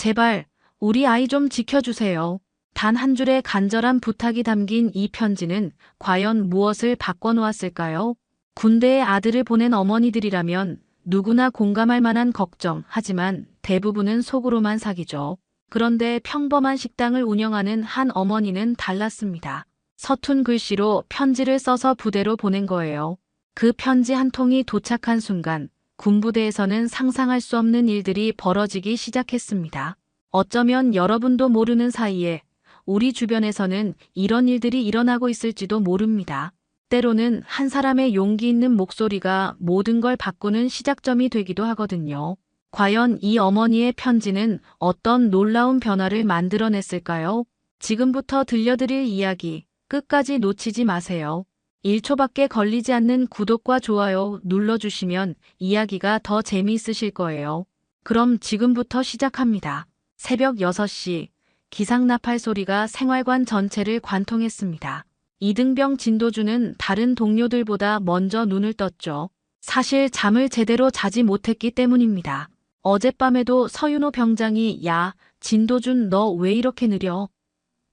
제발 우리 아이 좀 지켜주세요. 단 한 줄의 간절한 부탁이 담긴 이 편지는 과연 무엇을 바꿔놓았을까요? 군대에 아들을 보낸 어머니들이라면 누구나 공감할 만한 걱정, 하지만 대부분은 속으로만 사기죠. 그런데 평범한 식당을 운영하는 한 어머니는 달랐습니다. 서툰 글씨로 편지를 써서 부대로 보낸 거예요. 그 편지 한 통이 도착한 순간 군부대에서는 상상할 수 없는 일들이 벌어지기 시작했습니다. 어쩌면 여러분도 모르는 사이에 우리 주변에서는 이런 일들이 일어나고 있을지도 모릅니다. 때로는 한 사람의 용기 있는 목소리가 모든 걸 바꾸는 시작점이 되기도 하거든요. 과연 이 어머니의 편지는 어떤 놀라운 변화를 만들어냈을까요? 지금부터 들려드릴 이야기 끝까지 놓치지 마세요. 1초밖에 걸리지 않는 구독과 좋아요 눌러주시면 이야기가 더 재미있으실 거예요. 그럼 지금부터 시작합니다. 새벽 6시, 기상나팔 소리가 생활관 전체를 관통했습니다. 이등병 진도준은 다른 동료들보다 먼저 눈을 떴죠. 사실 잠을 제대로 자지 못했기 때문입니다. 어젯밤에도 서윤호 병장이 "야, 진도준 너 왜 이렇게 느려?"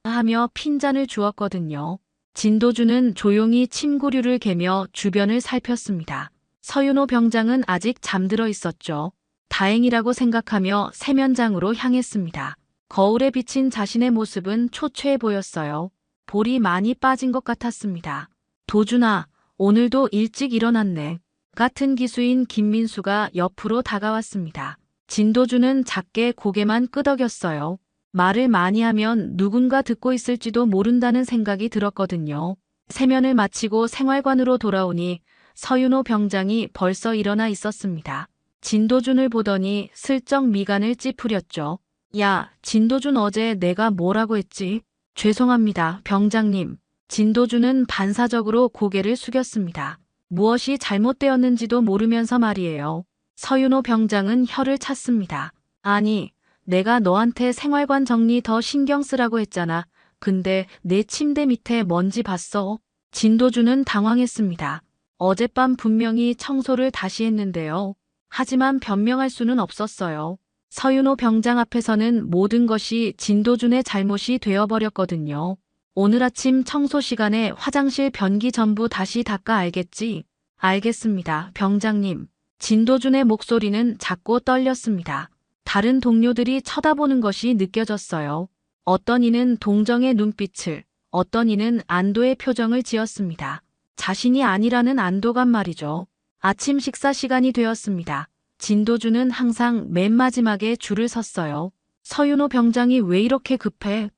하며 핀잔을 주었거든요. 진도준은 조용히 침구류를 개며 주변을 살폈습니다. 서윤호 병장은 아직 잠들어 있었죠. 다행이라고 생각하며 세면장으로 향했습니다. 거울에 비친 자신의 모습은 초췌해 보였어요. 볼이 많이 빠진 것 같았습니다. "도준아, 오늘도 일찍 일어났네." 같은 기수인 김민수가 옆으로 다가왔습니다. 진도준은 작게 고개만 끄덕였어요. 말을 많이 하면 누군가 듣고 있을지도 모른다는 생각이 들었거든요. 세면을 마치고 생활관으로 돌아오니 서윤호 병장이 벌써 일어나 있었습니다. 진도준을 보더니 슬쩍 미간을 찌푸렸죠. "야, 진도준 어제 내가 뭐라고 했지?" "죄송합니다, 병장님." 진도준은 반사적으로 고개를 숙였습니다. 무엇이 잘못되었는지도 모르면서 말이에요. 서윤호 병장은 혀를 찼습니다. "아니, 내가 너한테 생활관 정리 더 신경 쓰라고 했잖아. 근데 내 침대 밑에 먼지 봤어?" 진도준은 당황했습니다. 어젯밤 분명히 청소를 다시 했는데요. 하지만 변명할 수는 없었어요. 서윤호 병장 앞에서는 모든 것이 진도준의 잘못이 되어버렸거든요. "오늘 아침 청소 시간에 화장실 변기 전부 다시 닦아 알겠지?" "알겠습니다, 병장님." 진도준의 목소리는 작고 떨렸습니다. 다른 동료들이 쳐다보는 것이 느껴졌어요. 어떤 이는 동정의 눈빛을, 어떤 이는 안도의 표정을 지었습니다. 자신이 아니라는 안도감 말이죠. 아침 식사 시간이 되었습니다. 진도준은 항상 맨 마지막에 줄을 섰어요. "서윤호 병장이 왜 이렇게 급해?"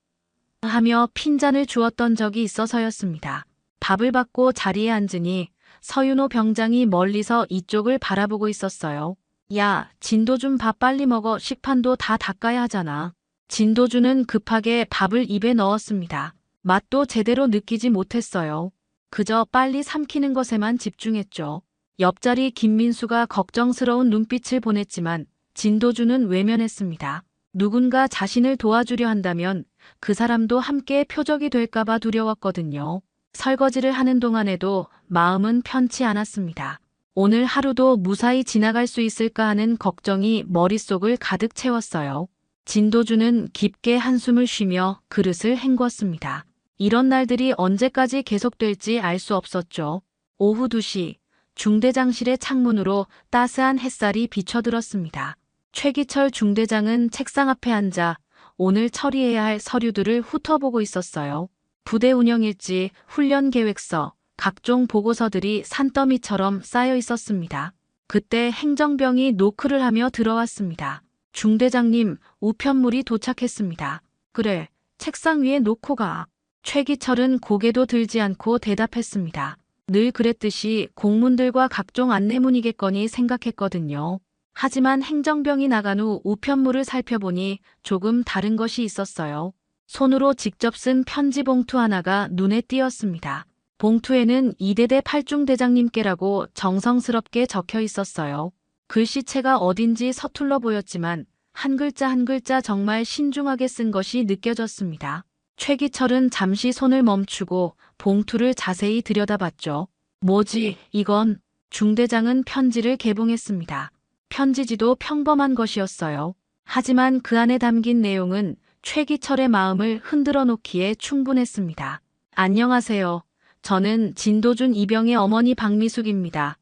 하며 핀잔을 주었던 적이 있어서였습니다. 밥을 받고 자리에 앉으니 서윤호 병장이 멀리서 이쪽을 바라보고 있었어요. "야, 진도준 밥 빨리 먹어. 식판도 다 닦아야 하잖아." 진도준은 급하게 밥을 입에 넣었습니다. 맛도 제대로 느끼지 못했어요. 그저 빨리 삼키는 것에만 집중했죠. 옆자리 김민수가 걱정스러운 눈빛을 보냈지만 진도준은 외면했습니다. 누군가 자신을 도와주려 한다면 그 사람도 함께 표적이 될까봐 두려웠거든요. 설거지를 하는 동안에도 마음은 편치 않았습니다. 오늘 하루도 무사히 지나갈 수 있을까 하는 걱정이 머릿속을 가득 채웠어요. 진도준은 깊게 한숨을 쉬며 그릇을 헹궜습니다. 이런 날들이 언제까지 계속될지 알 수 없었죠. 오후 2시, 중대장실의 창문으로 따스한 햇살이 비춰들었습니다. 최기철 중대장은 책상 앞에 앉아 오늘 처리해야 할 서류들을 훑어보고 있었어요. 부대 운영일지, 훈련 계획서, 각종 보고서들이 산더미처럼 쌓여 있었습니다. 그때 행정병이 노크를 하며 들어왔습니다. "중대장님, 우편물이 도착했습니다." "그래, 책상 위에 놓고 가." 최기철은 고개도 들지 않고 대답했습니다. 늘 그랬듯이 공문들과 각종 안내문이겠거니 생각했거든요. 하지만 행정병이 나간 후 우편물을 살펴보니 조금 다른 것이 있었어요. 손으로 직접 쓴 편지 봉투 하나가 눈에 띄었습니다. 봉투에는 이대대 팔중대장님께라고 정성스럽게 적혀 있었어요. 글씨체가 어딘지 서툴러 보였지만 한 글자 한 글자 정말 신중하게 쓴 것이 느껴졌습니다. 최기철은 잠시 손을 멈추고 봉투를 자세히 들여다봤죠. "뭐지, 이건?" 중대장은 편지를 개봉했습니다. 편지지도 평범한 것이었어요. 하지만 그 안에 담긴 내용은 최기철의 마음을 흔들어 놓기에 충분했습니다. 안녕하세요. 저는 진도준 이병의 어머니 박미숙입니다.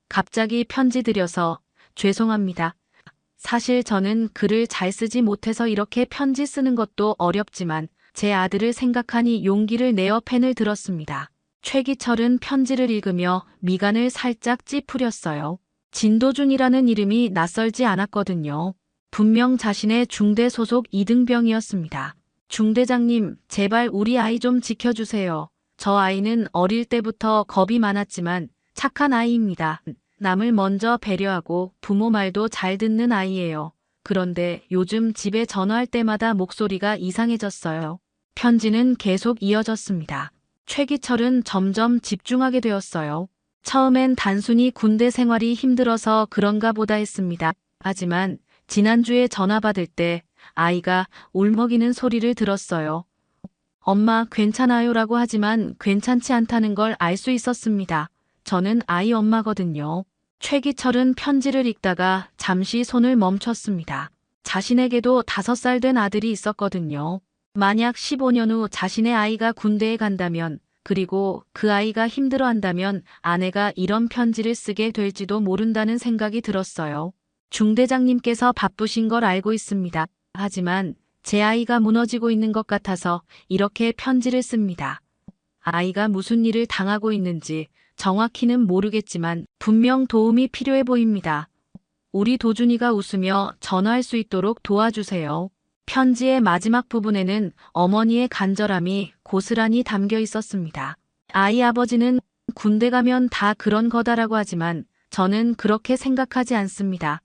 갑자기 편지 드려서 죄송합니다. 사실 저는 글을 잘 쓰지 못해서 이렇게 편지 쓰는 것도 어렵지만 제 아들을 생각하니 용기를 내어 펜을 들었습니다. 최기철은 편지를 읽으며 미간을 살짝 찌푸렸어요. 진도준이라는 이름이 낯설지 않았거든요. 분명 자신의 중대 소속 이등병이었습니다. 중대장님, 제발 우리 아이 좀 지켜주세요. 저 아이는 어릴 때부터 겁이 많았지만 착한 아이입니다. 남을 먼저 배려하고 부모 말도 잘 듣는 아이예요. 그런데 요즘 집에 전화할 때마다 목소리가 이상해졌어요. 편지는 계속 이어졌습니다. 최기철은 점점 집중하게 되었어요. 처음엔 단순히 군대 생활이 힘들어서 그런가 보다 했습니다. 하지만 지난주에 전화 받을 때 아이가 울먹이는 소리를 들었어요. 엄마 괜찮아요 라고 하지만 괜찮지 않다는 걸 알 수 있었습니다. 저는 아이 엄마거든요. 최기철은 편지를 읽다가 잠시 손을 멈췄습니다. 자신에게도 5살 된 아들이 있었거든요. 만약 15년 후 자신의 아이가 군대에 간다면, 그리고 그 아이가 힘들어한다면 아내가 이런 편지를 쓰게 될지도 모른다는 생각이 들었어요. 중대장님께서 바쁘신 걸 알고 있습니다. 하지만 제 아이가 무너지고 있는 것 같아서 이렇게 편지를 씁니다. 아이가 무슨 일을 당하고 있는지 정확히는 모르겠지만 분명 도움이 필요해 보입니다. 우리 도준이가 웃으며 전화할 수 있도록 도와주세요. 편지의 마지막 부분에는 어머니의 간절함이 고스란히 담겨 있었습니다. 아이 아버지는 군대 가면 다 그런 거다라고 하지만 저는 그렇게 생각하지 않습니다.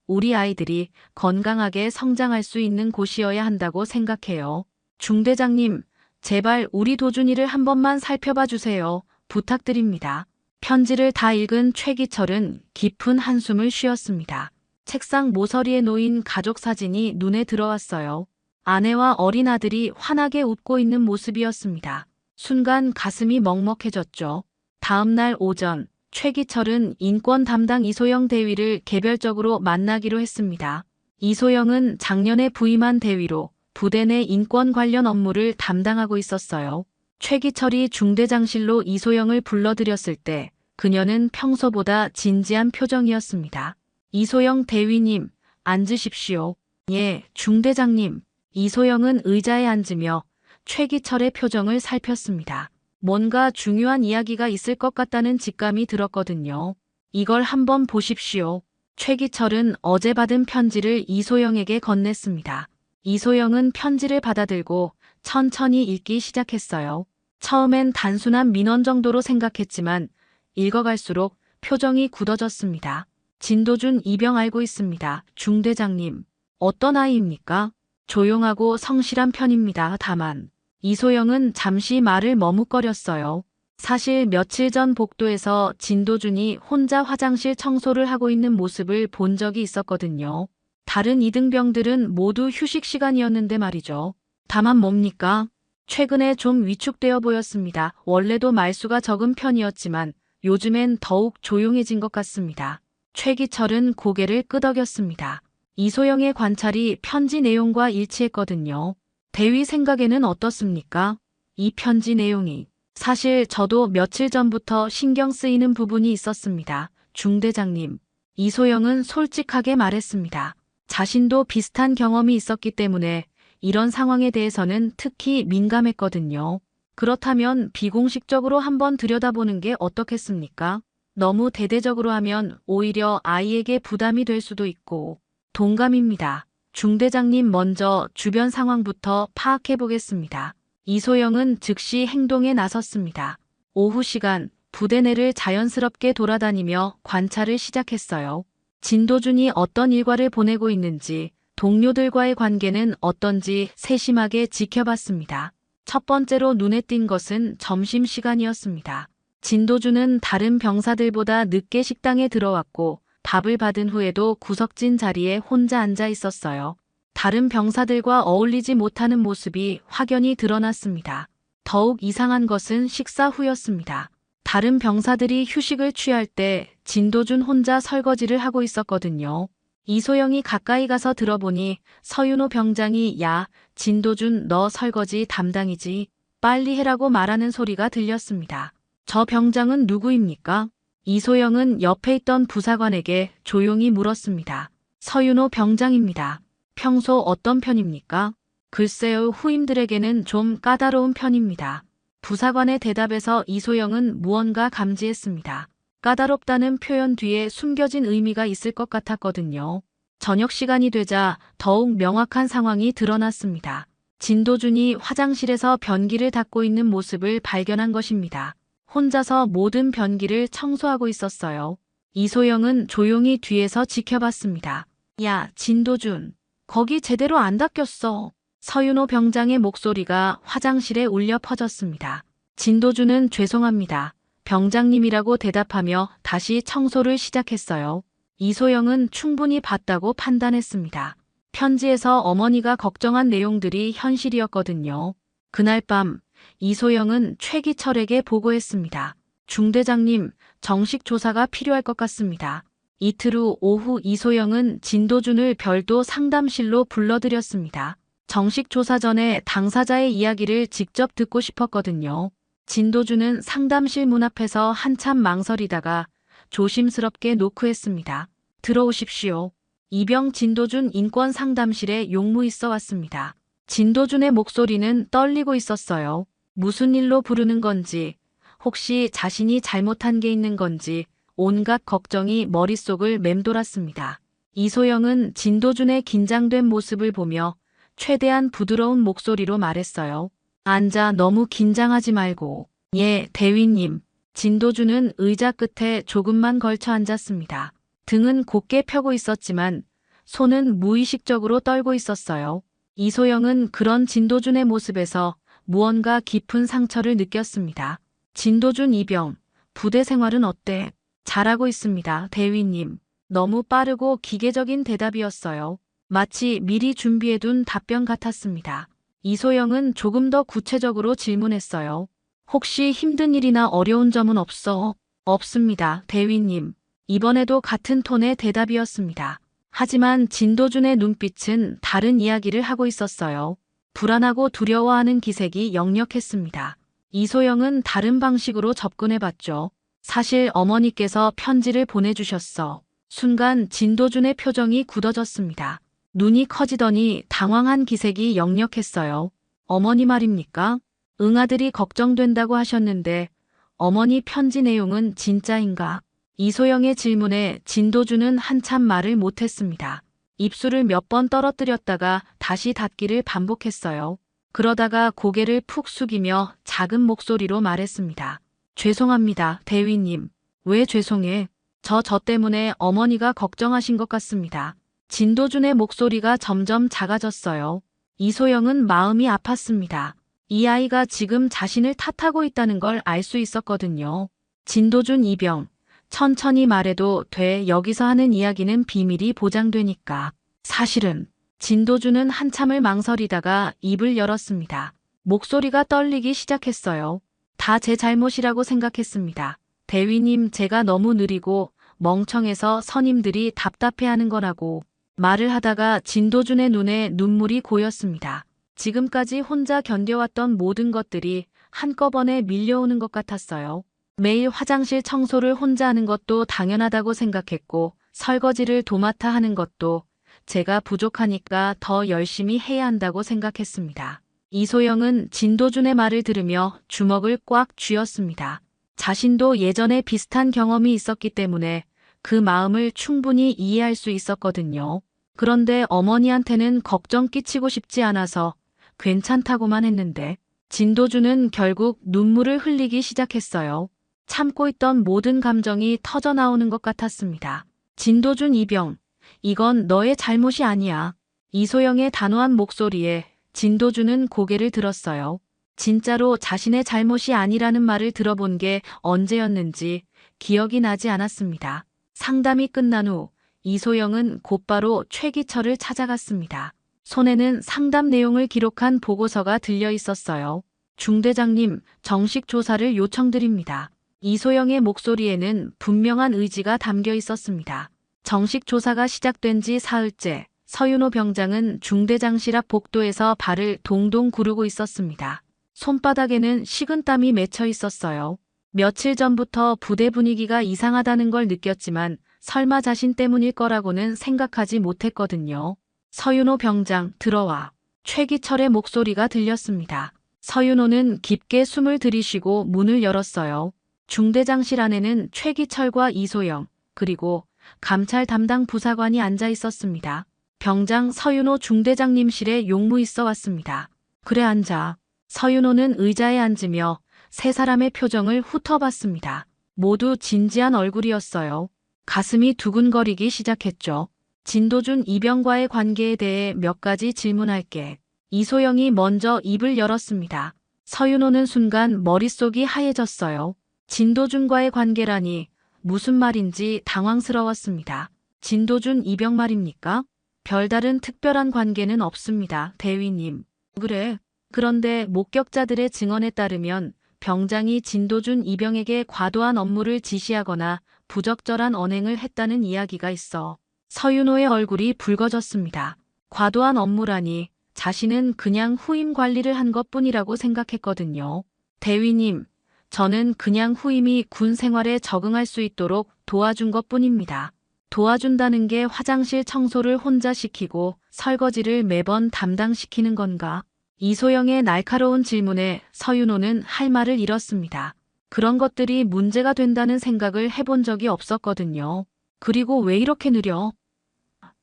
우리 아이들이 건강하게 성장할 수 있는 곳이어야 한다고 생각해요. 중대장님, 제발 우리 도준이를 한 번만 살펴봐 주세요. 부탁드립니다. 편지를 다 읽은 최기철은 깊은 한숨을 쉬었습니다. 책상 모서리에 놓인 가족 사진이 눈에 들어왔어요. 아내와 어린 아들이 환하게 웃고 있는 모습이었습니다. 순간 가슴이 먹먹해졌죠. 다음 날 오전, 최기철은 인권 담당 이소영 대위를 개별적으로 만나기로 했습니다. 이소영은 작년에 부임한 대위로 부대 내 인권 관련 업무를 담당하고 있었어요. 최기철이 중대장실로 이소영을 불러들였을 때 그녀는 평소보다 진지한 표정이었습니다. 이소영 대위님, 앉으십시오. 예, 중대장님. 이소영은 의자에 앉으며 최기철의 표정을 살폈습니다. 뭔가 중요한 이야기가 있을 것 같다는 직감이 들었거든요. 이걸 한번 보십시오. 최기철은 어제 받은 편지를 이소영에게 건넸습니다. 이소영은 편지를 받아들고 천천히 읽기 시작했어요. 처음엔 단순한 민원 정도로 생각했지만 읽어갈수록 표정이 굳어졌습니다. 진도준 이병 알고 있습니다. 중대장님. 어떤 아이입니까? 조용하고 성실한 편입니다. 다만 이소영은 잠시 말을 머뭇거렸어요. 사실 며칠 전 복도에서 진도준이 혼자 화장실 청소를 하고 있는 모습을 본 적이 있었거든요. 다른 이등병들은 모두 휴식 시간이었는데 말이죠. 다만 뭡니까? 최근에 좀 위축되어 보였습니다. 원래도 말수가 적은 편이었지만 요즘엔 더욱 조용해진 것 같습니다. 최기철은 고개를 끄덕였습니다. 이소영의 관찰이 편지 내용과 일치했거든요. 대위 생각에는 어떻습니까? 이 편지 내용이. 사실 저도 며칠 전부터 신경 쓰이는 부분이 있었습니다. 중대장님. 이소영은 솔직하게 말했습니다. 자신도 비슷한 경험이 있었기 때문에 이런 상황에 대해서는 특히 민감했거든요. 그렇다면 비공식적으로 한번 들여다보는 게 어떻겠습니까? 너무 대대적으로 하면 오히려 아이에게 부담이 될 수도 있고. 동감입니다. 중대장님 먼저 주변 상황부터 파악해 보겠습니다. 이소영은 즉시 행동에 나섰습니다. 오후 시간 부대 내를 자연스럽게 돌아다니며 관찰을 시작했어요. 진도준이 어떤 일과를 보내고 있는지, 동료들과의 관계는 어떤지 세심하게 지켜봤습니다. 첫 번째로 눈에 띈 것은 점심시간이었습니다. 진도준은 다른 병사들보다 늦게 식당에 들어왔고 밥을 받은 후에도 구석진 자리에 혼자 앉아 있었어요. 다른 병사들과 어울리지 못하는 모습이 확연히 드러났습니다. 더욱 이상한 것은 식사 후였습니다. 다른 병사들이 휴식을 취할 때 진도준 혼자 설거지를 하고 있었거든요. 이소영이 가까이 가서 들어보니 서윤호 병장이 야, 진도준 너 설거지 담당이지. 빨리 해라고 말하는 소리가 들렸습니다. 저 병장은 누구입니까? 이소영은 옆에 있던 부사관에게 조용히 물었습니다. 서윤호 병장입니다. 평소 어떤 편입니까? 글쎄요, 후임들에게는 좀 까다로운 편입니다. 부사관의 대답에서 이소영은 무언가 감지했습니다. 까다롭다는 표현 뒤에 숨겨진 의미가 있을 것 같았거든요. 저녁 시간이 되자 더욱 명확한 상황이 드러났습니다. 진도준이 화장실에서 변기를 닦고 있는 모습을 발견한 것입니다. 혼자서 모든 변기를 청소하고 있었어요. 이소영은 조용히 뒤에서 지켜봤습니다. 야, 진도준. 거기 제대로 안 닦였어. 서윤호 병장의 목소리가 화장실에 울려 퍼졌습니다. 진도준은 죄송합니다. 병장님이라고 대답하며 다시 청소를 시작했어요. 이소영은 충분히 봤다고 판단했습니다. 편지에서 어머니가 걱정한 내용들이 현실이었거든요. 그날 밤 이소영은 최기철에게 보고했습니다. 중대장님, 정식 조사가 필요할 것 같습니다. 이틀 후 오후 이소영은 진도준을 별도 상담실로 불러들였습니다. 정식 조사 전에 당사자의 이야기를 직접 듣고 싶었거든요. 진도준은 상담실 문 앞에서 한참 망설이다가 조심스럽게 노크했습니다. 들어오십시오. 이병 진도준 인권 상담실에 용무 있어 왔습니다. 진도준의 목소리는 떨리고 있었어요. 무슨 일로 부르는 건지, 혹시 자신이 잘못한 게 있는 건지 온갖 걱정이 머릿속을 맴돌았습니다. 이소영은 진도준의 긴장된 모습을 보며 최대한 부드러운 목소리로 말했어요. 앉아, 너무 긴장하지 말고. 예, 대위님. 진도준은 의자 끝에 조금만 걸쳐 앉았습니다. 등은 곧게 펴고 있었지만 손은 무의식적으로 떨고 있었어요. 이소영은 그런 진도준의 모습에서 무언가 깊은 상처를 느꼈습니다. 진도준 이병, 부대 생활은 어때? 잘하고 있습니다, 대위님. 너무 빠르고 기계적인 대답이었어요. 마치 미리 준비해둔 답변 같았습니다. 이소영은 조금 더 구체적으로 질문했어요. 혹시 힘든 일이나 어려운 점은 없어? 없습니다, 대위님. 이번에도 같은 톤의 대답이었습니다. 하지만 진도준의 눈빛은 다른 이야기를 하고 있었어요. 불안하고 두려워하는 기색이 역력했습니다. 이소영은 다른 방식으로 접근해봤죠. 사실 어머니께서 편지를 보내주셨어. 순간 진도준의 표정이 굳어졌습니다. 눈이 커지더니 당황한 기색이 역력했어요. 어머니 말입니까? 응아들이 걱정된다고 하셨는데 어머니 편지 내용은 진짜인가? 이소영의 질문에 진도준은 한참 말을 못했습니다. 입술을 몇 번 떨어뜨렸다가 다시 닫기를 반복했어요. 그러다가 고개를 푹 숙이며 작은 목소리로 말했습니다. 죄송합니다, 대위님. 왜 죄송해? 저 때문에 어머니가 걱정하신 것 같습니다. 진도준의 목소리가 점점 작아졌어요. 이소영은 마음이 아팠습니다. 이 아이가 지금 자신을 탓하고 있다는 걸 알 수 있었거든요. 진도준 이병, 천천히 말해도 돼. 여기서 하는 이야기는 비밀이 보장되니까. 사실은 진도준은 한참을 망설이다가 입을 열었습니다. 목소리가 떨리기 시작했어요. 다 제 잘못이라고 생각했습니다. 대위님, 제가 너무 느리고 멍청해서 선임들이 답답해하는 거라고. 말을 하다가 진도준의 눈에 눈물이 고였습니다. 지금까지 혼자 견뎌왔던 모든 것들이 한꺼번에 밀려오는 것 같았어요. 매일 화장실 청소를 혼자 하는 것도 당연하다고 생각했고 설거지를 도맡아 하는 것도 제가 부족하니까 더 열심히 해야 한다고 생각했습니다. 이소영은 진도준의 말을 들으며 주먹을 꽉 쥐었습니다. 자신도 예전에 비슷한 경험이 있었기 때문에 그 마음을 충분히 이해할 수 있었거든요. 그런데 어머니한테는 걱정 끼치고 싶지 않아서 괜찮다고만 했는데 진도준은 결국 눈물을 흘리기 시작했어요. 참고 있던 모든 감정이 터져나오는 것 같았습니다. 진도준 이병, 이건 너의 잘못이 아니야. 이소영의 단호한 목소리에 진도준은 고개를 들었어요. 진짜로 자신의 잘못이 아니라는 말을 들어본 게 언제였는지 기억이 나지 않았습니다. 상담이 끝난 후 이소영은 곧바로 최기철을 찾아갔습니다. 손에는 상담 내용을 기록한 보고서가 들려 있었어요. 중대장님, 정식 조사를 요청드립니다. 이소영의 목소리에는 분명한 의지가 담겨 있었습니다. 정식 조사가 시작된 지 사흘째, 서윤호 병장은 중대장실 앞 복도에서 발을 동동 구르고 있었습니다. 손바닥에는 식은땀이 맺혀 있었어요. 며칠 전부터 부대 분위기가 이상하다는 걸 느꼈지만 설마 자신 때문일 거라고는 생각하지 못했거든요. 서윤호 병장, 들어와. 최기철의 목소리가 들렸습니다. 서윤호는 깊게 숨을 들이쉬고 문을 열었어요. 중대장실 안에는 최기철과 이소영, 그리고 감찰 담당 부사관이 앉아 있었습니다. 병장 서윤호 중대장님실에 용무 있어 왔습니다. 그래, 앉아. 서윤호는 의자에 앉으며 세 사람의 표정을 훑어봤습니다. 모두 진지한 얼굴이었어요. 가슴이 두근거리기 시작했죠. 진도준 이병과의 관계에 대해 몇 가지 질문할게. 이소영이 먼저 입을 열었습니다. 서윤호는 순간 머릿속이 하얘졌어요. 진도준과의 관계라니 무슨 말인지 당황스러웠습니다. 진도준 이병 말입니까? 별다른 특별한 관계는 없습니다, 대위님. 그래. 그런데 목격자들의 증언에 따르면 병장이 진도준 이병에게 과도한 업무를 지시하거나 부적절한 언행을 했다는 이야기가 있어. 서윤호의 얼굴이 붉어졌습니다. 과도한 업무라니 자신은 그냥 후임 관리를 한 것뿐이라고 생각했거든요. 대위님, 저는 그냥 후임이 군 생활에 적응할 수 있도록 도와준 것뿐입니다. 도와준다는 게 화장실 청소를 혼자 시키고 설거지를 매번 담당시키는 건가? 이소영의 날카로운 질문에 서윤호는 할 말을 잃었습니다. 그런 것들이 문제가 된다는 생각을 해본 적이 없었거든요. 그리고 왜 이렇게 느려?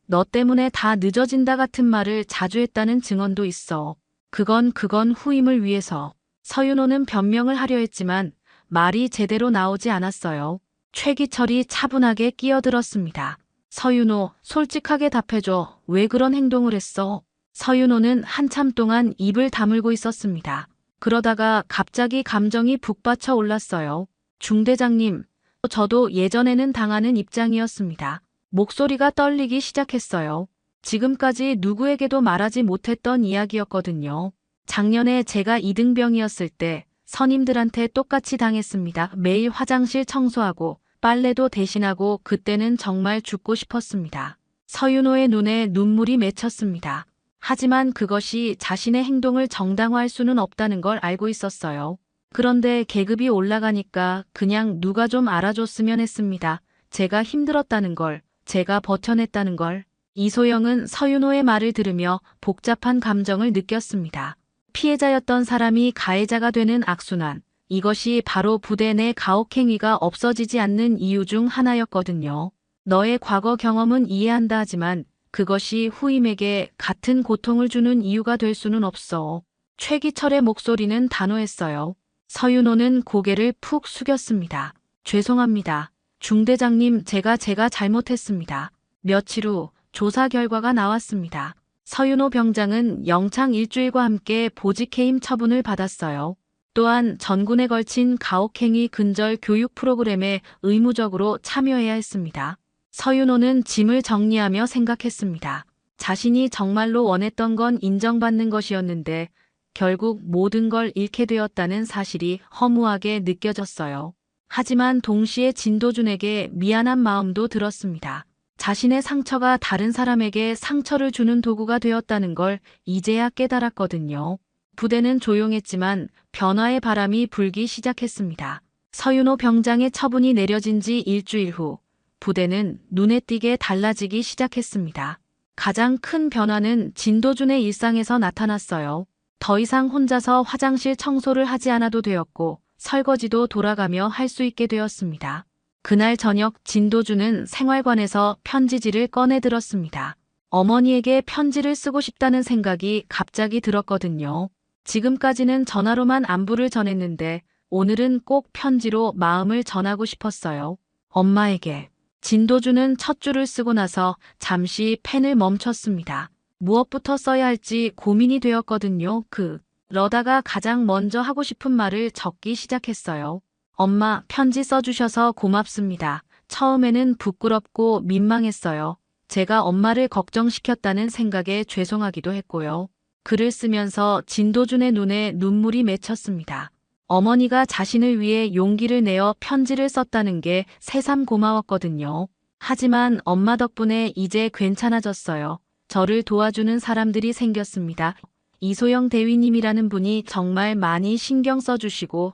너 때문에 다 늦어진다 같은 말을 자주 했다는 증언도 있어. 그건 후임을 위해서. 서윤호는 변명을 하려 했지만 말이 제대로 나오지 않았어요. 최기철이 차분하게 끼어들었습니다. 서윤호, 솔직하게 답해줘. 왜 그런 행동을 했어? 서윤호는 한참 동안 입을 다물고 있었습니다. 그러다가 갑자기 감정이 북받쳐 올랐어요. 중대장님, 저도 예전에는 당하는 입장이었습니다. 목소리가 떨리기 시작했어요. 지금까지 누구에게도 말하지 못했던 이야기였거든요. 작년에 제가 이등병이었을 때 선임들한테 똑같이 당했습니다. 매일 화장실 청소하고 빨래도 대신하고 그때는 정말 죽고 싶었습니다. 서윤호의 눈에 눈물이 맺혔습니다. 하지만 그것이 자신의 행동을 정당화할 수는 없다는 걸 알고 있었어요. 그런데 계급이 올라가니까 그냥 누가 좀 알아줬으면 했습니다. 제가 힘들었다는 걸, 제가 버텨냈다는 걸. 이소영은 서윤호의 말을 들으며 복잡한 감정을 느꼈습니다. 피해자였던 사람이 가해자가 되는 악순환. 이것이 바로 부대 내 가혹행위가 없어지지 않는 이유 중 하나였거든요. 너의 과거 경험은 이해한다 하지만 그것이 후임에게 같은 고통을 주는 이유가 될 수는 없어. 최기철의 목소리는 단호했어요. 서윤호는 고개를 푹 숙였습니다. 죄송합니다. 중대장님, 제가 잘못했습니다. 며칠 후 조사 결과가 나왔습니다. 서윤호 병장은 영창 일주일과 함께 보직해임 처분을 받았어요. 또한 전군에 걸친 가혹행위 근절 교육 프로그램에 의무적으로 참여해야 했습니다. 서윤호는 짐을 정리하며 생각했습니다. 자신이 정말로 원했던 건 인정받는 것이었는데 결국 모든 걸 잃게 되었다는 사실이 허무하게 느껴졌어요. 하지만 동시에 진도준에게 미안한 마음도 들었습니다. 자신의 상처가 다른 사람에게 상처를 주는 도구가 되었다는 걸 이제야 깨달았거든요. 부대는 조용했지만 변화의 바람이 불기 시작했습니다. 서윤호 병장의 처분이 내려진 지 일주일 후 부대는 눈에 띄게 달라지기 시작했습니다. 가장 큰 변화는 진도준의 일상에서 나타났어요. 더 이상 혼자서 화장실 청소를 하지 않아도 되었고 설거지도 돌아가며 할 수 있게 되었습니다. 그날 저녁 진도준은 생활관에서 편지지를 꺼내 들었습니다. 어머니에게 편지를 쓰고 싶다는 생각이 갑자기 들었거든요. 지금까지는 전화로만 안부를 전했는데 오늘은 꼭 편지로 마음을 전하고 싶었어요. 엄마에게. 진도준은 첫 줄을 쓰고 나서 잠시 펜을 멈췄습니다. 무엇부터 써야 할지 고민이 되었거든요. 그러다가 가장 먼저 하고 싶은 말을 적기 시작했어요. 엄마, 편지 써주셔서 고맙습니다. 처음에는 부끄럽고 민망했어요. 제가 엄마를 걱정시켰다는 생각에 죄송하기도 했고요. 글을 쓰면서 진도준의 눈에 눈물이 맺혔습니다. 어머니가 자신을 위해 용기를 내어 편지를 썼다는 게 새삼 고마웠거든요. 하지만 엄마 덕분에 이제 괜찮아졌어요. 저를 도와주는 사람들이 생겼습니다. 이소영 대위님이라는 분이 정말 많이 신경 써주시고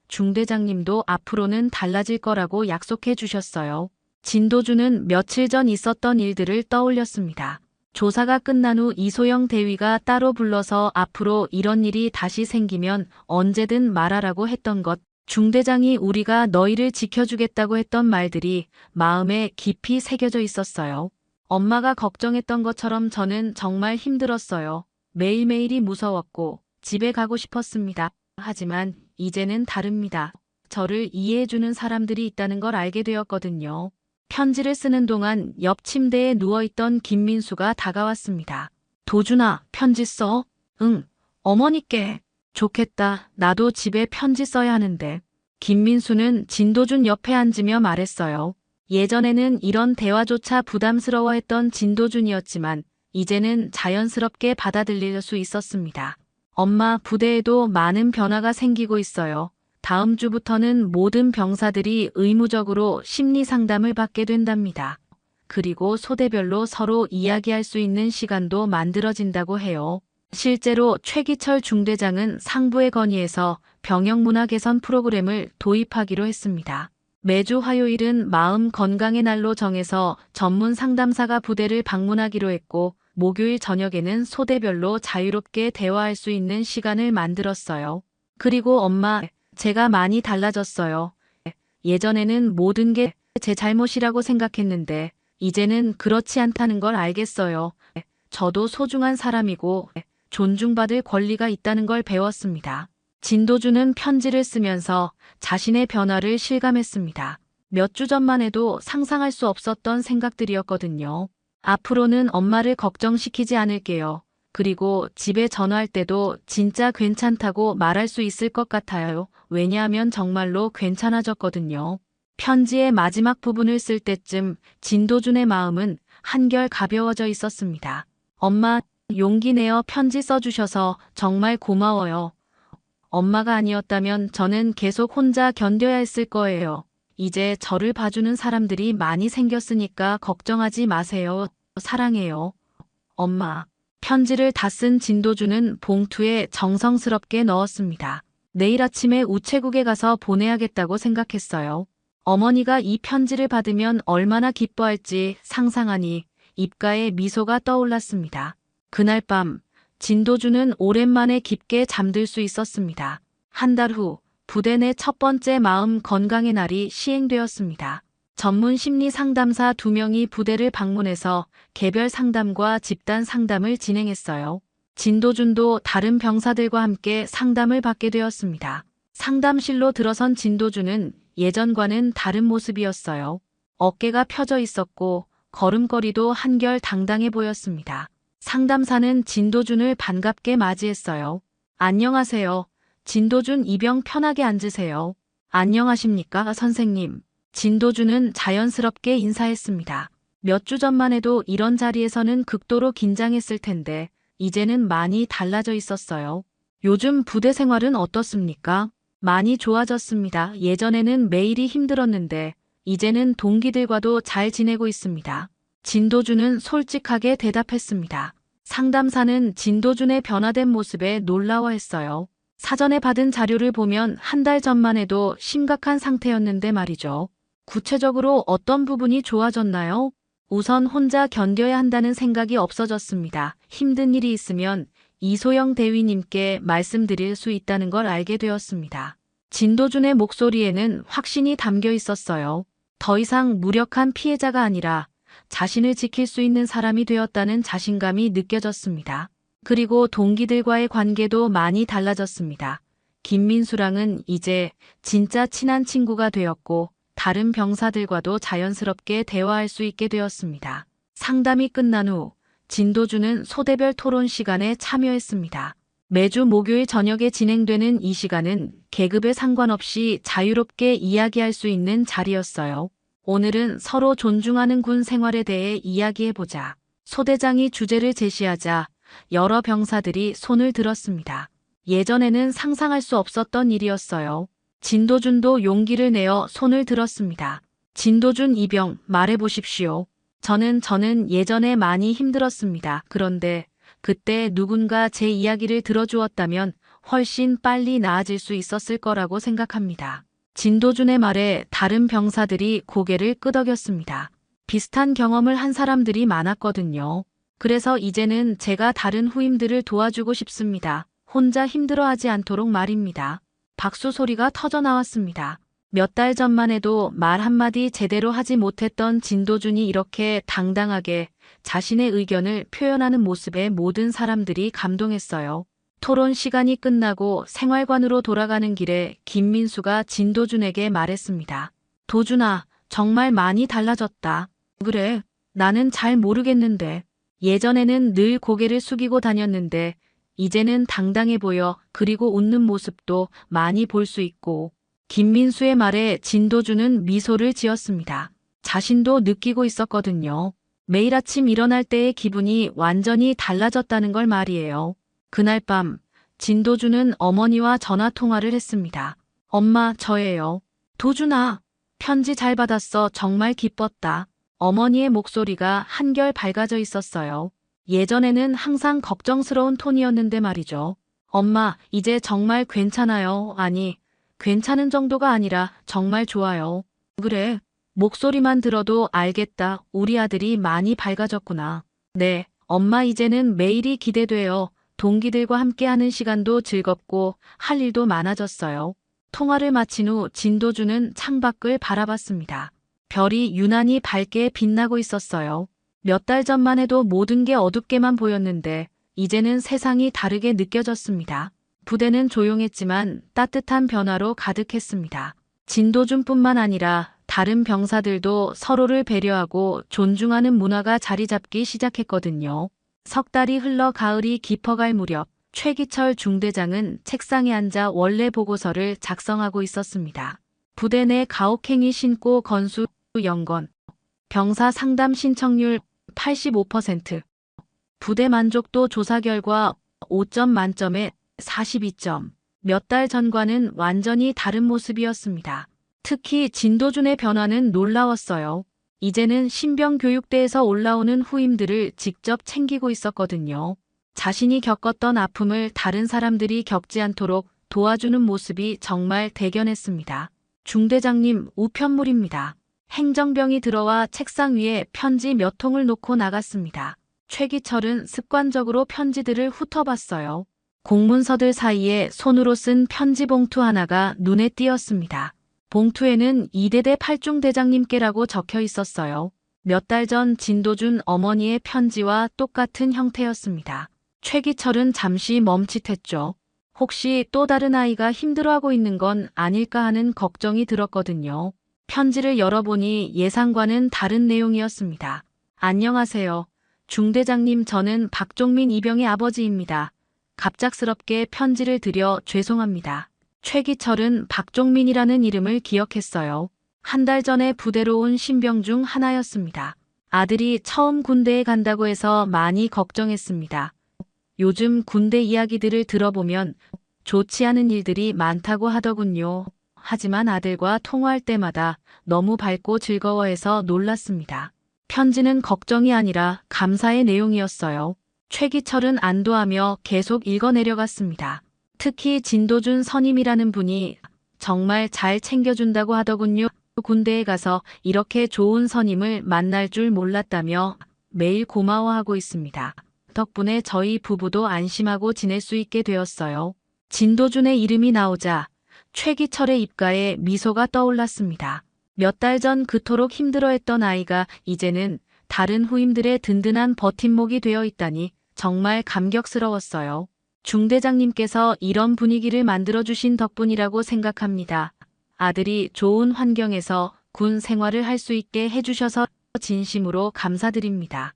중대장님도 앞으로는 달라질 거라고 약속해 주셨어요. 진도준은 며칠 전 있었던 일들을 떠올렸습니다. 조사가 끝난 후 이소영 대위가 따로 불러서 앞으로 이런 일이 다시 생기면 언제든 말하라고 했던 것, 중대장이 우리가 너희를 지켜주겠다고 했던 말들이 마음에 깊이 새겨져 있었어요. 엄마가 걱정했던 것처럼 저는 정말 힘들었어요. 매일매일이 무서웠고 집에 가고 싶었습니다. 하지만 이제는 다릅니다. 저를 이해해주는 사람들이 있다는 걸 알게 되었거든요. 편지를 쓰는 동안 옆 침대에 누워있던 김민수가 다가왔습니다. 도준아, 편지 써? 응, 어머니께. 좋겠다. 나도 집에 편지 써야 하는데. 김민수는 진도준 옆에 앉으며 말했어요. 예전에는 이런 대화조차 부담스러워했던 진도준이었지만 이제는 자연스럽게 받아들일 수 있었습니다. 엄마, 부대에도 많은 변화가 생기고 있어요. 다음 주부터는 모든 병사들이 의무적으로 심리 상담을 받게 된답니다. 그리고 소대별로 서로 이야기할 수 있는 시간도 만들어진다고 해요. 실제로 최기철 중대장은 상부에 건의해서 병영 문화 개선 프로그램을 도입하기로 했습니다. 매주 화요일은 마음 건강의 날로 정해서 전문 상담사가 부대를 방문하기로 했고, 목요일 저녁에는 소대별로 자유롭게 대화할 수 있는 시간을 만들었어요. 그리고 엄마, 제가 많이 달라졌어요. 예전에는 모든 게 제 잘못이라고 생각했는데 이제는 그렇지 않다는 걸 알겠어요. 저도 소중한 사람이고 존중받을 권리가 있다는 걸 배웠습니다. 진도준은 편지를 쓰면서 자신의 변화를 실감했습니다. 몇 주 전만 해도 상상할 수 없었던 생각들이었거든요. 앞으로는 엄마를 걱정시키지 않을게요. 그리고 집에 전화할 때도 진짜 괜찮다고 말할 수 있을 것 같아요. 왜냐하면 정말로 괜찮아졌거든요. 편지의 마지막 부분을 쓸 때쯤 진도준의 마음은 한결 가벼워져 있었습니다. 엄마, 용기 내어 편지 써주셔서 정말 고마워요. 엄마가 아니었다면 저는 계속 혼자 견뎌야 했을 거예요. 이제 저를 봐주는 사람들이 많이 생겼으니까 걱정하지 마세요. 사랑해요. 엄마. 편지를 다 쓴 진도준은 봉투에 정성스럽게 넣었습니다. 내일 아침에 우체국에 가서 보내야겠다고 생각했어요. 어머니가 이 편지를 받으면 얼마나 기뻐할지 상상하니 입가에 미소가 떠올랐습니다. 그날 밤 진도준은 오랜만에 깊게 잠들 수 있었습니다. 한 달 후 부대 내 첫 번째 마음 건강의 날이 시행되었습니다. 전문 심리 상담사 2명이 부대를 방문해서 개별 상담과 집단 상담을 진행했어요. 진도준도 다른 병사들과 함께 상담을 받게 되었습니다. 상담실로 들어선 진도준은 예전과는 다른 모습이었어요. 어깨가 펴져 있었고 걸음걸이도 한결 당당해 보였습니다. 상담사는 진도준을 반갑게 맞이했어요. 안녕하세요. 진도준 이병 편하게 앉으세요. 안녕하십니까, 선생님. 진도준은 자연스럽게 인사했습니다. 몇 주 전만 해도 이런 자리에서는 극도로 긴장했을 텐데 이제는 많이 달라져 있었어요. 요즘 부대 생활은 어떻습니까? 많이 좋아졌습니다. 예전에는 매일이 힘들었는데 이제는 동기들과도 잘 지내고 있습니다. 진도준은 솔직하게 대답했습니다. 상담사는 진도준의 변화된 모습에 놀라워했어요. 사전에 받은 자료를 보면 한 달 전만 해도 심각한 상태였는데 말이죠. 구체적으로 어떤 부분이 좋아졌나요? 우선 혼자 견뎌야 한다는 생각이 없어졌습니다. 힘든 일이 있으면 이소영 대위님께 말씀드릴 수 있다는 걸 알게 되었습니다. 진도준의 목소리에는 확신이 담겨 있었어요. 더 이상 무력한 피해자가 아니라 자신을 지킬 수 있는 사람이 되었다는 자신감이 느껴졌습니다. 그리고 동기들과의 관계도 많이 달라졌습니다. 김민수랑은 이제 진짜 친한 친구가 되었고 다른 병사들과도 자연스럽게 대화할 수 있게 되었습니다. 상담이 끝난 후 진도준은 소대별 토론 시간에 참여했습니다. 매주 목요일 저녁에 진행되는 이 시간은 계급에 상관없이 자유롭게 이야기할 수 있는 자리였어요. 오늘은 서로 존중하는 군 생활에 대해 이야기해보자. 소대장이 주제를 제시하자 여러 병사들이 손을 들었습니다. 예전에는 상상할 수 없었던 일이었어요. 진도준도 용기를 내어 손을 들었습니다. 진도준 이병 말해보십시오. 저는 예전에 많이 힘들었습니다. 그런데 그때 누군가 제 이야기를 들어주었다면 훨씬 빨리 나아질 수 있었을 거라고 생각합니다. 진도준의 말에 다른 병사들이 고개를 끄덕였습니다. 비슷한 경험을 한 사람들이 많았거든요. 그래서 이제는 제가 다른 후임들을 도와주고 싶습니다. 혼자 힘들어하지 않도록 말입니다. 박수 소리가 터져 나왔습니다. 몇 달 전만 해도 말 한마디 제대로 하지 못했던 진도준이 이렇게 당당하게 자신의 의견을 표현하는 모습에 모든 사람들이 감동했어요. 토론 시간이 끝나고 생활관으로 돌아가는 길에 김민수가 진도준에게 말했습니다. 도준아, 정말 많이 달라졌다. 그래, 나는 잘 모르겠는데. 예전에는 늘 고개를 숙이고 다녔는데 이제는 당당해 보여. 그리고 웃는 모습도 많이 볼 수 있고. 김민수의 말에 진도준은 미소를 지었습니다. 자신도 느끼고 있었거든요. 매일 아침 일어날 때의 기분이 완전히 달라졌다는 걸 말이에요. 그날 밤 진도준은 어머니와 전화 통화를 했습니다. 엄마, 저예요. 도준아, 편지 잘 받았어. 정말 기뻤다. 어머니의 목소리가 한결 밝아져 있었어요. 예전에는 항상 걱정스러운 톤이었는데 말이죠. 엄마, 이제 정말 괜찮아요. 아니, 괜찮은 정도가 아니라 정말 좋아요. 그래, 목소리만 들어도 알겠다. 우리 아들이 많이 밝아졌구나. 네, 엄마 이제는 매일이 기대돼요. 동기들과 함께하는 시간도 즐겁고 할 일도 많아졌어요. 통화를 마친 후 진도준은 창밖을 바라봤습니다. 별이 유난히 밝게 빛나고 있었어요. 몇 달 전만 해도 모든 게 어둡게만 보였는데 이제는 세상이 다르게 느껴졌습니다. 부대는 조용했지만 따뜻한 변화로 가득했습니다. 진도준뿐만 아니라 다른 병사들도 서로를 배려하고 존중하는 문화가 자리 잡기 시작했거든요. 석 달이 흘러 가을이 깊어갈 무렵 최기철 중대장은 책상에 앉아 원래 보고서를 작성하고 있었습니다. 부대 내 가혹행위 신고 건수 연건, 병사 상담 신청률 85%, 부대 만족도 조사 결과 5점 만점에 42점. 몇 달 전과는 완전히 다른 모습이었습니다. 특히 진도준의 변화는 놀라웠어요. 이제는 신병교육대에서 올라오는 후임들을 직접 챙기고 있었거든요. 자신이 겪었던 아픔을 다른 사람들이 겪지 않도록 도와주는 모습이 정말 대견했습니다. 중대장님, 우편물입니다. 행정병이 들어와 책상 위에 편지 몇 통을 놓고 나갔습니다. 최기철은 습관적으로 편지들을 훑어봤어요. 공문서들 사이에 손으로 쓴 편지 봉투 하나가 눈에 띄었습니다. 봉투에는 이대대 팔중대장님께라고 적혀 있었어요. 몇 달 전 진도준 어머니의 편지와 똑같은 형태였습니다. 최기철은 잠시 멈칫했죠. 혹시 또 다른 아이가 힘들어하고 있는 건 아닐까 하는 걱정이 들었거든요. 편지를 열어보니 예상과는 다른 내용이었습니다. 안녕하세요. 중대장님, 저는 박종민 이병의 아버지입니다. 갑작스럽게 편지를 드려 죄송합니다. 최기철은 박종민이라는 이름을 기억했어요. 한 달 전에 부대로 온 신병 중 하나였습니다. 아들이 처음 군대에 간다고 해서 많이 걱정했습니다. 요즘 군대 이야기들을 들어보면 좋지 않은 일들이 많다고 하더군요. 하지만 아들과 통화할 때마다 너무 밝고 즐거워해서 놀랐습니다. 편지는 걱정이 아니라 감사의 내용이었어요. 최기철은 안도하며 계속 읽어내려갔습니다. 특히 진도준 선임이라는 분이 정말 잘 챙겨준다고 하더군요. 군대에 가서 이렇게 좋은 선임을 만날 줄 몰랐다며 매일 고마워하고 있습니다. 덕분에 저희 부부도 안심하고 지낼 수 있게 되었어요. 진도준의 이름이 나오자 최기철의 입가에 미소가 떠올랐습니다. 몇 달 전 그토록 힘들어했던 아이가 이제는 다른 후임들의 든든한 버팀목이 되어 있다니 정말 감격스러웠어요. 중대장님께서 이런 분위기를 만들어주신 덕분이라고 생각합니다. 아들이 좋은 환경에서 군 생활을 할 수 있게 해주셔서 진심으로 감사드립니다.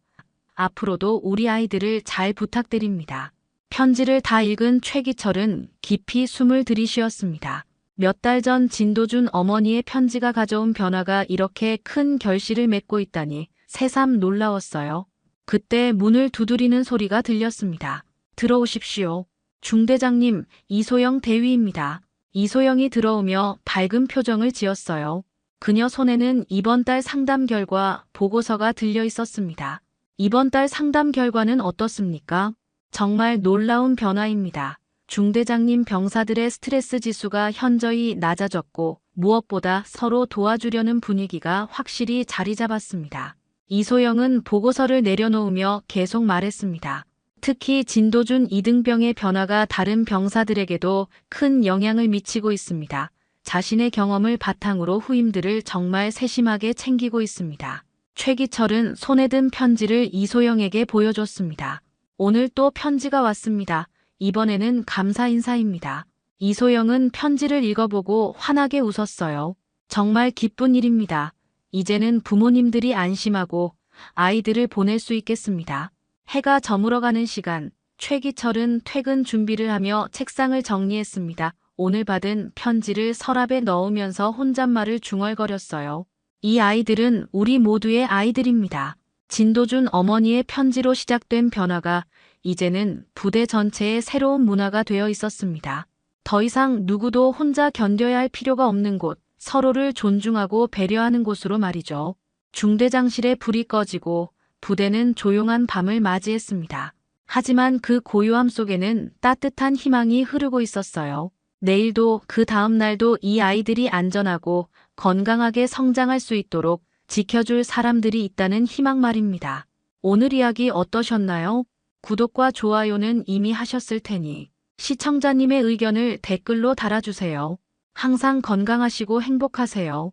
앞으로도 우리 아이들을 잘 부탁드립니다. 편지를 다 읽은 최기철은 깊이 숨을 들이쉬었습니다. 몇 달 전 진도준 어머니의 편지가 가져온 변화가 이렇게 큰 결실을 맺고 있다니 새삼 놀라웠어요. 그때 문을 두드리는 소리가 들렸습니다. 들어오십시오. 중대장님, 이소영 대위입니다. 이소영이 들어오며 밝은 표정을 지었어요. 그녀 손에는 이번 달 상담 결과 보고서가 들려 있었습니다. 이번 달 상담 결과는 어떻습니까? 정말 놀라운 변화입니다. 중대장님 병사들의 스트레스 지수가 현저히 낮아졌고 무엇보다 서로 도와주려는 분위기가 확실히 자리 잡았습니다. 이소영은 보고서를 내려놓으며 계속 말했습니다. 특히 진도준 이등병의 변화가 다른 병사들에게도 큰 영향을 미치고 있습니다. 자신의 경험을 바탕으로 후임들을 정말 세심하게 챙기고 있습니다. 최기철은 손에 든 편지를 이소영에게 보여줬습니다. 오늘 또 편지가 왔습니다. 이번에는 감사 인사입니다. 이소영은 편지를 읽어보고 환하게 웃었어요. 정말 기쁜 일입니다. 이제는 부모님들이 안심하고 아이들을 보낼 수 있겠습니다. 해가 저물어가는 시간, 최기철은 퇴근 준비를 하며 책상을 정리했습니다. 오늘 받은 편지를 서랍에 넣으면서 혼잣말을 중얼거렸어요. 이 아이들은 우리 모두의 아이들입니다. 진도준 어머니의 편지로 시작된 변화가 이제는 부대 전체의 새로운 문화가 되어 있었습니다. 더 이상 누구도 혼자 견뎌야 할 필요가 없는 곳, 서로를 존중하고 배려하는 곳으로 말이죠. 중대장실에 불이 꺼지고 부대는 조용한 밤을 맞이했습니다. 하지만 그 고요함 속에는 따뜻한 희망이 흐르고 있었어요. 내일도 그 다음 날도 이 아이들이 안전하고 건강하게 성장할 수 있도록 지켜줄 사람들이 있다는 희망 말입니다. 오늘 이야기 어떠셨나요? 구독과 좋아요는 이미 하셨을 테니 시청자님의 의견을 댓글로 달아주세요. 항상 건강하시고 행복하세요.